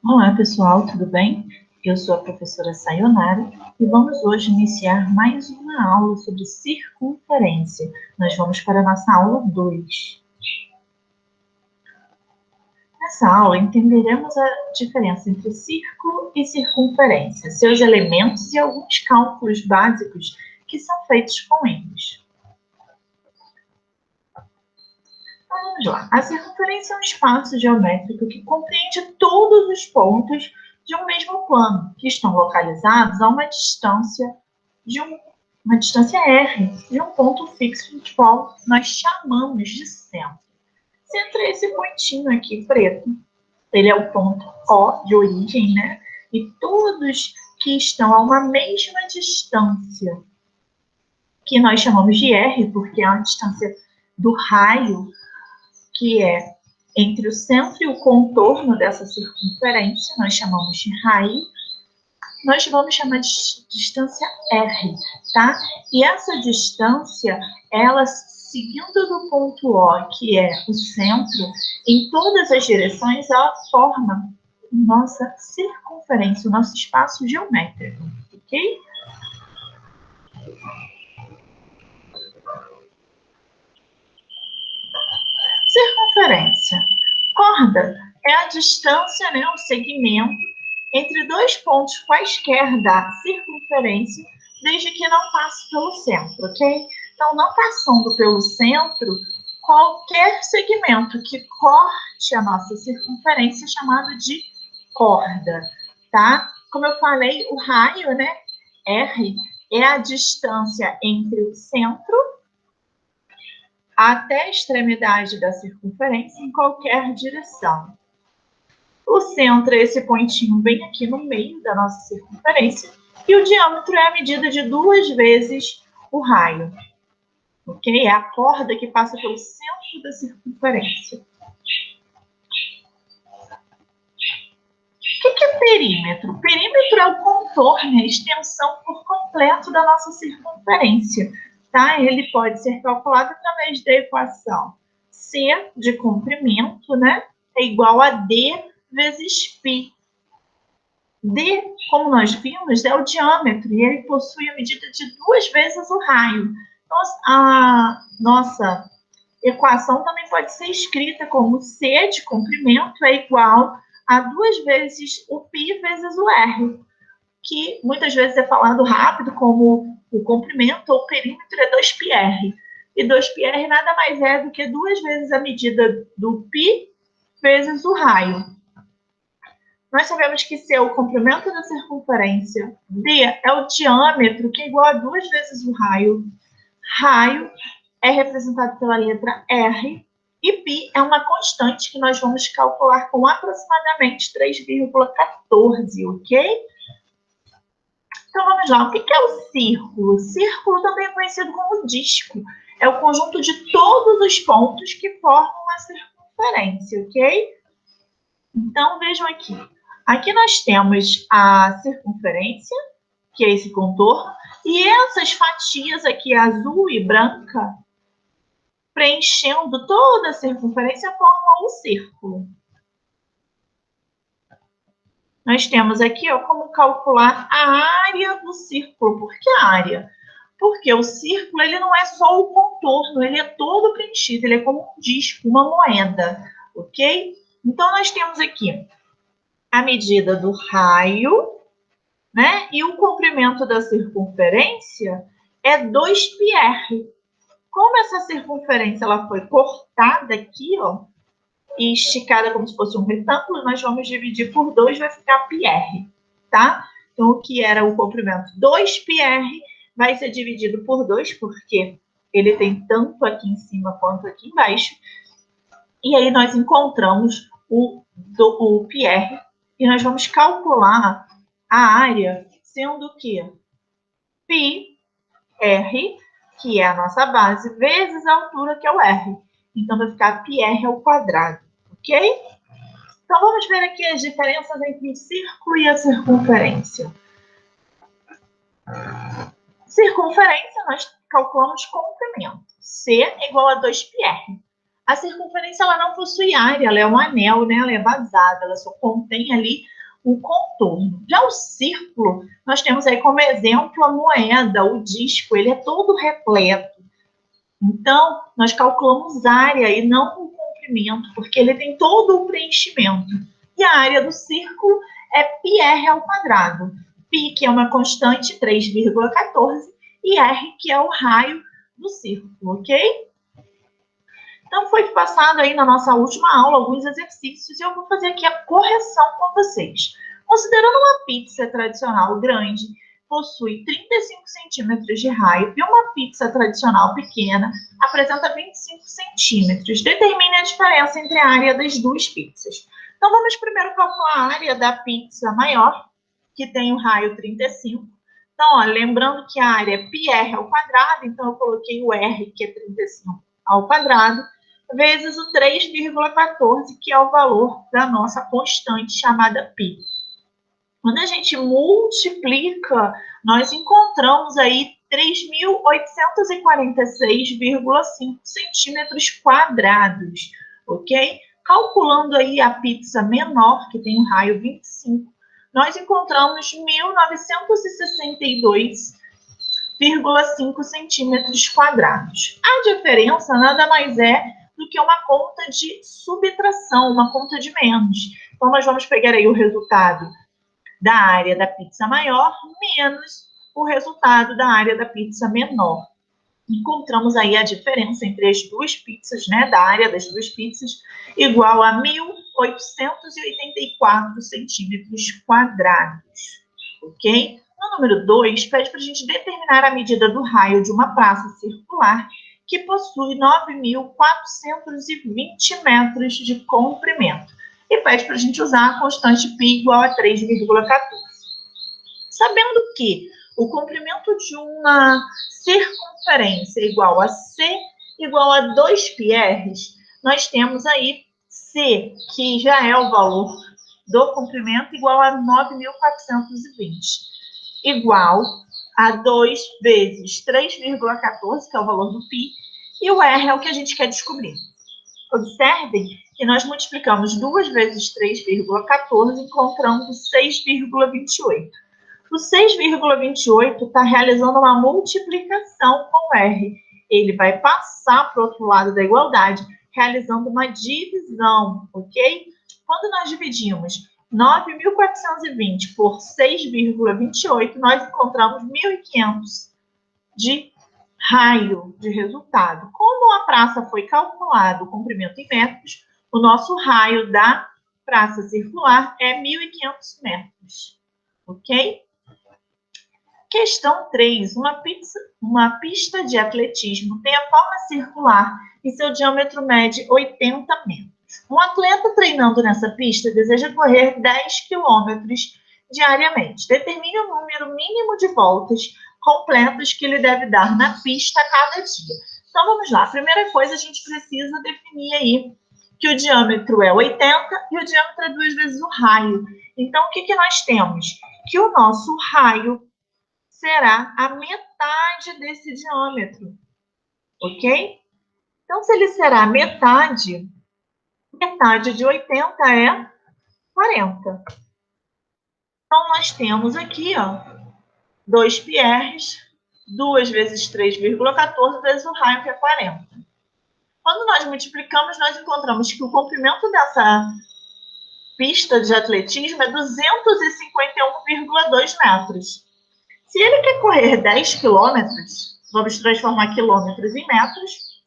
Olá, pessoal, tudo bem? Eu sou a professora Sayonara e vamos hoje iniciar mais uma aula sobre circunferência. Nós vamos para a nossa aula 2. Nessa aula, entenderemos a diferença entre círculo e circunferência, seus elementos e alguns cálculos básicos que são feitos com eles. Vamos lá. A circunferência é um espaço geométrico que compreende todos os pontos de um mesmo plano, que estão localizados a uma distância r, de um ponto fixo, de qual nós chamamos de centro. Centro é esse pontinho aqui preto. Ele é o ponto O de origem, né? E todos que estão a uma mesma distância, que nós chamamos de R, porque é a distância do raio, que é entre o centro e o contorno dessa circunferência, nós chamamos de raio, nós vamos chamar de distância R, tá? E essa distância, ela seguindo do ponto O, que é o centro, em todas as direções, ela forma nossa circunferência, o nosso espaço geométrico, ok? Circunferência. Corda é a distância, né, o segmento entre dois pontos quaisquer da circunferência, desde que não passe pelo centro, ok? Então, não passando pelo centro, qualquer segmento que corte a nossa circunferência é chamado de corda, tá? Como eu falei, o raio, né, R, é a distância entre o centro até a extremidade da circunferência em qualquer direção. O centro é esse pontinho bem aqui no meio da nossa circunferência e o diâmetro é a medida de 2 vezes o raio, ok? É a corda que passa pelo centro da circunferência. O que é perímetro? Perímetro é o contorno, a extensão por completo da nossa circunferência. Tá? Ele pode ser calculado através da equação C de comprimento, né, é igual a D vezes π. D, como nós vimos, é o diâmetro e ele possui a medida de 2 vezes o raio. Então, a nossa equação também pode ser escrita como C de comprimento é igual a 2 vezes o π vezes o R, que muitas vezes é falado rápido como o comprimento ou perímetro é 2πr. E 2πr nada mais é do que 2 vezes a medida do π vezes o raio. Nós sabemos que C é o comprimento da circunferência, D é o diâmetro, que é igual a 2 vezes o raio. Raio é representado pela letra R, e π é uma constante que nós vamos calcular com aproximadamente 3,14, ok? Então, vamos lá. O que é o círculo? O círculo também é conhecido como disco. É o conjunto de todos os pontos que formam a circunferência, ok? Então, vejam aqui. Aqui nós temos a circunferência, que é esse contorno, e essas fatias aqui, azul e branca, preenchendo toda a circunferência, formam um círculo. Nós temos aqui como calcular a área do círculo. Por que a área? Porque o círculo ele não é só o contorno, ele é todo preenchido, ele é como um disco, uma moeda, ok? Então, nós temos aqui a medida do raio, né? E o comprimento da circunferência é 2πr. Como essa circunferência ela foi cortada aqui, ó, e esticada como se fosse um retângulo, nós vamos dividir por 2, vai ficar πr, tá? Então, o que era o comprimento 2πr vai ser dividido por 2, porque ele tem tanto aqui em cima quanto aqui embaixo. E aí nós encontramos o πr e nós vamos calcular a área sendo que πr, que é a nossa base, vezes a altura, que é o r. Então, vai ficar πr ao quadrado, ok? Então, vamos ver aqui as diferenças entre o círculo e a circunferência. Circunferência, nós calculamos comprimento. C é igual a 2πr. A circunferência ela não possui área, ela é um anel, né? Ela é vazada, ela só contém ali o contorno. Já o círculo, nós temos aí como exemplo a moeda, o disco, ele é todo repleto. Então, nós calculamos área e não o comprimento, porque ele tem todo o preenchimento. E a área do círculo é πr ao quadrado. Π, que é uma constante, 3,14, e R, que é o raio do círculo, ok? Então, foi passado aí na nossa última aula alguns exercícios e eu vou fazer aqui a correção com vocês. Considerando uma pizza tradicional grande, possui 35 centímetros de raio e uma pizza tradicional pequena apresenta 25 centímetros. Determine a diferença entre a área das duas pizzas. Então, vamos primeiro calcular a área da pizza maior, que tem o raio 35. Então, ó, lembrando que a área é πr ao quadrado, então eu coloquei o R, que é 35 ao quadrado, vezes o 3,14, que é o valor da nossa constante chamada π. Quando a gente multiplica, nós encontramos aí 3.846,5 centímetros quadrados, ok? Calculando aí a pizza menor, que tem um raio 25, nós encontramos 1.962,5 centímetros quadrados. A diferença nada mais é do que uma conta de subtração, uma conta de menos. Então, nós vamos pegar aí o resultado da área da pizza maior menos o resultado da área da pizza menor. Encontramos aí a diferença entre as duas pizzas, né, da área das duas pizzas, igual a 1.884 centímetros quadrados, ok? No número 2, pede para a gente determinar a medida do raio de uma praça circular que possui 9.420 metros de comprimento. E pede para a gente usar a constante π igual a 3,14. Sabendo que o comprimento de uma circunferência igual a C igual a 2 πrs, nós temos aí C, que já é o valor do comprimento, igual a 9.420, igual a 2 vezes 3,14, que é o valor do π, e o R é o que a gente quer descobrir. Observem que nós multiplicamos 2 vezes 3,14 e encontramos 6,28. O 6,28 está realizando uma multiplicação com R. Ele vai passar para o outro lado da igualdade, realizando uma divisão, ok? Quando nós dividimos 9.420 por 6,28, nós encontramos 1.500 de raio de resultado. Como a praça foi calculado o comprimento em metros, o nosso raio da praça circular é 1.500 metros, ok? Questão 3. Uma pista de atletismo tem a forma circular e seu diâmetro mede 80 metros. Um atleta treinando nessa pista deseja correr 10 quilômetros diariamente. Determine o número mínimo de voltas completas que ele deve dar na pista a cada dia. Então, vamos lá. A primeira coisa, a gente precisa definir aí que o diâmetro é 80 e o diâmetro é 2 vezes o raio. Então, o que nós temos? Que o nosso raio será a metade desse diâmetro, ok? Então, se ele será metade de 80 é 40. Então, nós temos aqui, ó, 2 πrs, 2 vezes 3,14 vezes o raio, que é 40. Quando nós multiplicamos, nós encontramos que o comprimento dessa pista de atletismo é 251,2 metros. Se ele quer correr 10 quilômetros, vamos transformar quilômetros em metros,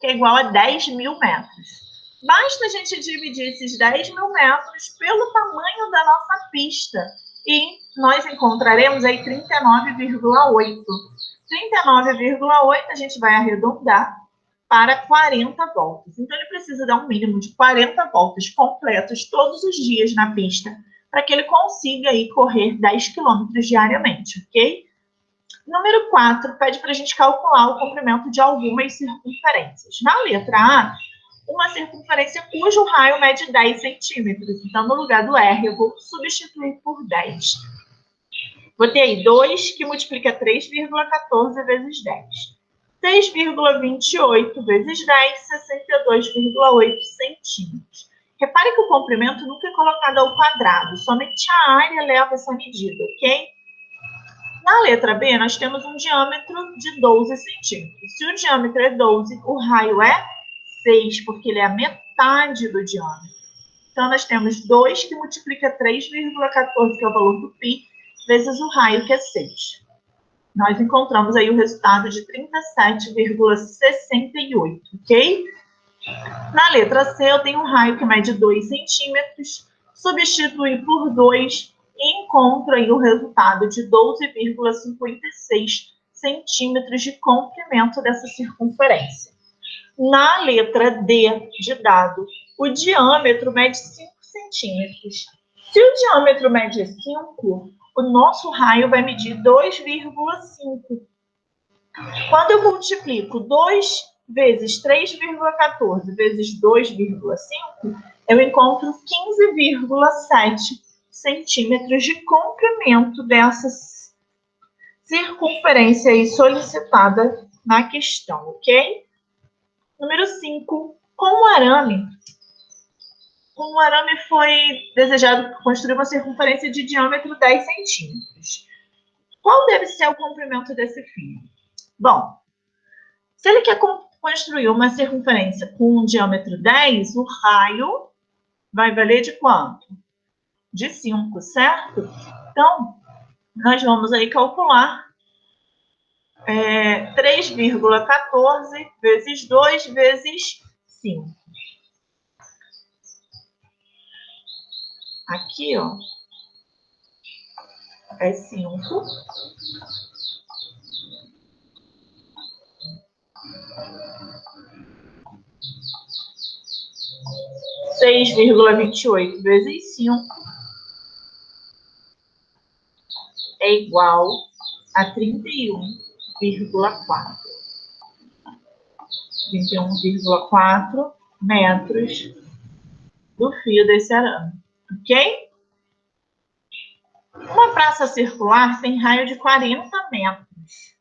que é igual a 10.000 metros. Basta a gente dividir esses 10.000 metros pelo tamanho da nossa pista e nós encontraremos aí 39,8. 39,8 a gente vai arredondar para 40 voltas. Então, ele precisa dar um mínimo de 40 voltas completas todos os dias na pista para que ele consiga aí correr 10 quilômetros diariamente, ok? Número 4, pede para a gente calcular o comprimento de algumas circunferências. Na letra A, uma circunferência cujo raio mede 10 centímetros. Então, no lugar do R, eu vou substituir por 10. Botei aí 2, que multiplica 3,14 vezes 10. 6,28 vezes 10, 62,8 centímetros. Repare que o comprimento nunca é colocado ao quadrado, somente a área leva essa medida, ok? Na letra B, nós temos um diâmetro de 12 centímetros. Se o diâmetro é 12, o raio é 6, porque ele é a metade do diâmetro. Então, nós temos 2 que multiplica 3,14, que é o valor do π, vezes o raio, que é 6. Nós encontramos aí o resultado de 37,68, ok? Na letra C, eu tenho um raio que mede 2 centímetros, substitui por 2 e encontro aí o resultado de 12,56 centímetros de comprimento dessa circunferência. Na letra D de dado, o diâmetro mede 5 centímetros. Se o diâmetro mede 5, o nosso raio vai medir 2,5. Quando eu multiplico 2 vezes 3,14 vezes 2,5, eu encontro 15,7 centímetros de comprimento dessa circunferência aí solicitada na questão, ok? Número 5. Com o arame foi desejado construir uma circunferência de diâmetro 10 centímetros. Qual deve ser o comprimento desse fio? Bom, se ele quer construir uma circunferência com um diâmetro 10, o raio vai valer de quanto? De 5, certo? Então, nós vamos aí calcular 3,14 vezes 2 vezes 5. Aqui, ó, é 5. Seis vírgula 28 vezes 5 é igual a 31,4. 31,4 metros do fio desse arame, ok? Uma praça circular tem raio de 40 metros.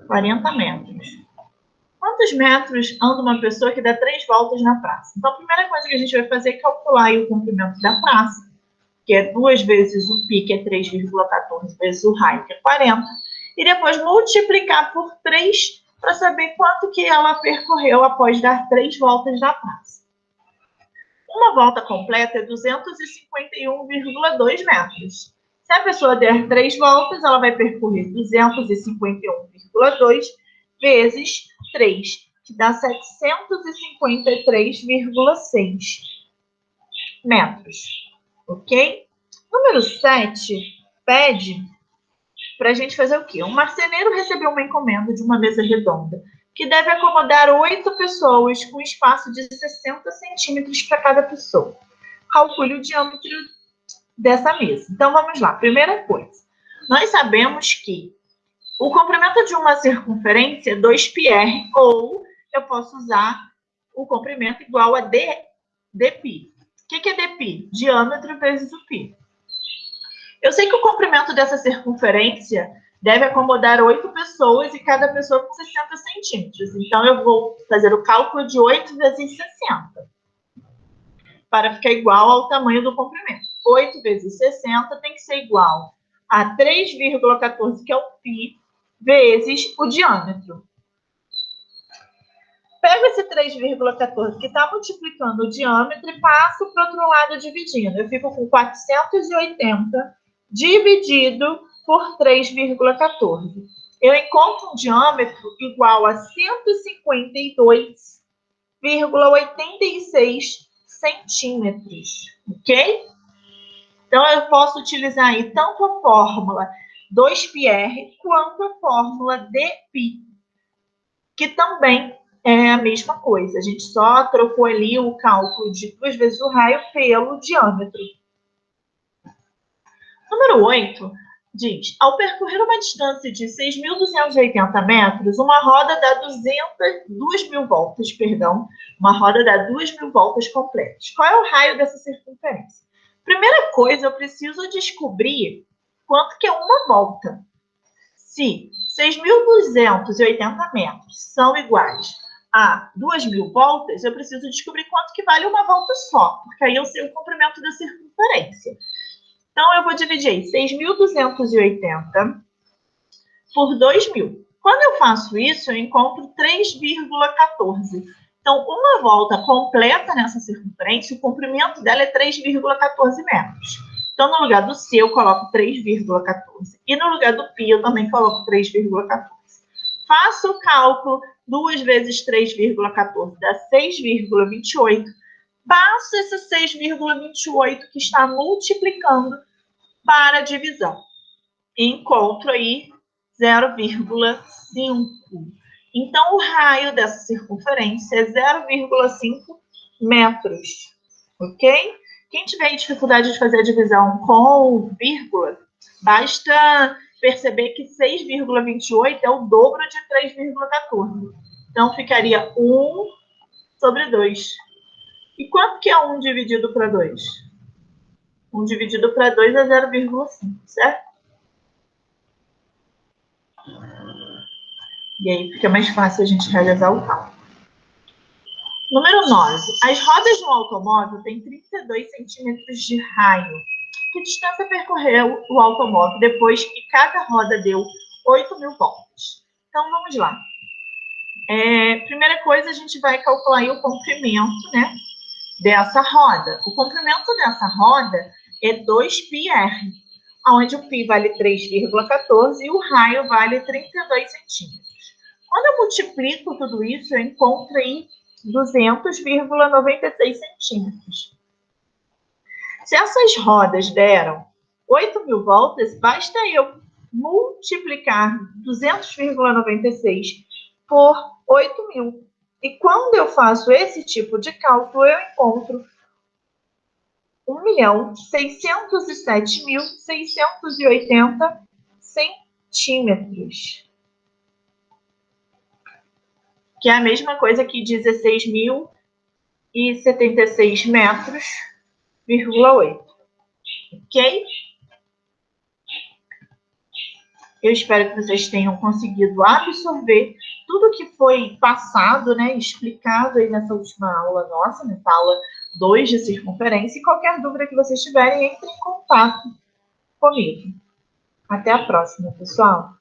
40 metros. Quantos metros anda uma pessoa que dá 3 voltas na praça? Então, a primeira coisa que a gente vai fazer é calcular aí o comprimento da praça, que é 2 vezes o π, que é 3,14, vezes o raio, que é 40, e depois multiplicar por 3 para saber quanto que ela percorreu após dar 3 voltas na praça. Uma volta completa é 251,2 metros. Se a pessoa der 3 voltas, ela vai percorrer 251,2 vezes 3, que dá 753,6 metros. Ok? Número 7 pede para a gente fazer o quê? Um marceneiro recebeu uma encomenda de uma mesa redonda que deve acomodar 8 pessoas com espaço de 60 centímetros para cada pessoa. Calcule o diâmetro dessa mesa. Então, vamos lá. Primeira coisa, nós sabemos que o comprimento de uma circunferência é 2πr, ou eu posso usar o comprimento igual a dπ. O que é dπ? Diâmetro vezes o π. Eu sei que o comprimento dessa circunferência deve acomodar 8 pessoas e cada pessoa com 60 centímetros. Então, eu vou fazer o cálculo de 8 vezes 60, para ficar igual ao tamanho do comprimento. 8 vezes 60 tem que ser igual a 3,14, que é o π, vezes o diâmetro. Pego esse 3,14 que está multiplicando o diâmetro e passo para o outro lado dividindo. Eu fico com 480 dividido por 3,14. Eu encontro um diâmetro igual a 152,86 centímetros, ok? Então, eu posso utilizar aí tanto a fórmula 2πr quanto a fórmula dπ, que também é a mesma coisa. A gente só trocou ali o cálculo de 2 vezes o raio pelo diâmetro. Número 8 diz: ao percorrer uma distância de 6.280 metros, uma roda dá 2.000 voltas, uma roda dá 2.000 voltas completas. Qual é o raio dessa circunferência? Primeira coisa, eu preciso descobrir quanto que é uma volta. Se 6.280 metros são iguais a 2.000 voltas, eu preciso descobrir quanto que vale uma volta só, porque aí eu sei o comprimento da circunferência. Então, eu vou dividir aí 6.280 por 2.000. Quando eu faço isso, eu encontro 3,14. Então, uma volta completa nessa circunferência, o comprimento dela é 3,14 metros. Então, no lugar do C, eu coloco 3,14. E no lugar do π, eu também coloco 3,14. Faço o cálculo, 2 vezes 3,14 dá 6,28. Passo esse 6,28 que está multiplicando para a divisão. Encontro aí 0,5. Então, o raio dessa circunferência é 0,5 metros. Ok? Quem tiver dificuldade de fazer a divisão com vírgula, basta perceber que 6,28 é o dobro de 3,14. Então, ficaria 1 sobre 2. E quanto que é 1 dividido para 2? 1 dividido para 2 é 0,5, certo? E aí fica mais fácil a gente realizar o cálculo. Número 9. As rodas de um automóvel têm 32 centímetros de raio. Que distância percorreu o automóvel depois que cada roda deu 8.000 voltas? Então, vamos lá. Primeira coisa, a gente vai calcular aí o comprimento, né, dessa roda. O comprimento dessa roda é 2πr, onde o π vale 3,14 e o raio vale 32 centímetros. Quando eu multiplico tudo isso, eu encontro aí 200,96 centímetros. Se essas rodas deram 8.000 voltas, basta eu multiplicar 200,96 por 8.000. E quando eu faço esse tipo de cálculo, eu encontro 1.607.680 centímetros. Que é a mesma coisa que 16.076 metros, 8. Ok? Eu espero que vocês tenham conseguido absorver tudo que foi passado, né, explicado aí nessa última aula nossa, nessa aula 2 de circunferência. E qualquer dúvida que vocês tiverem, entre em contato comigo. Até a próxima, pessoal!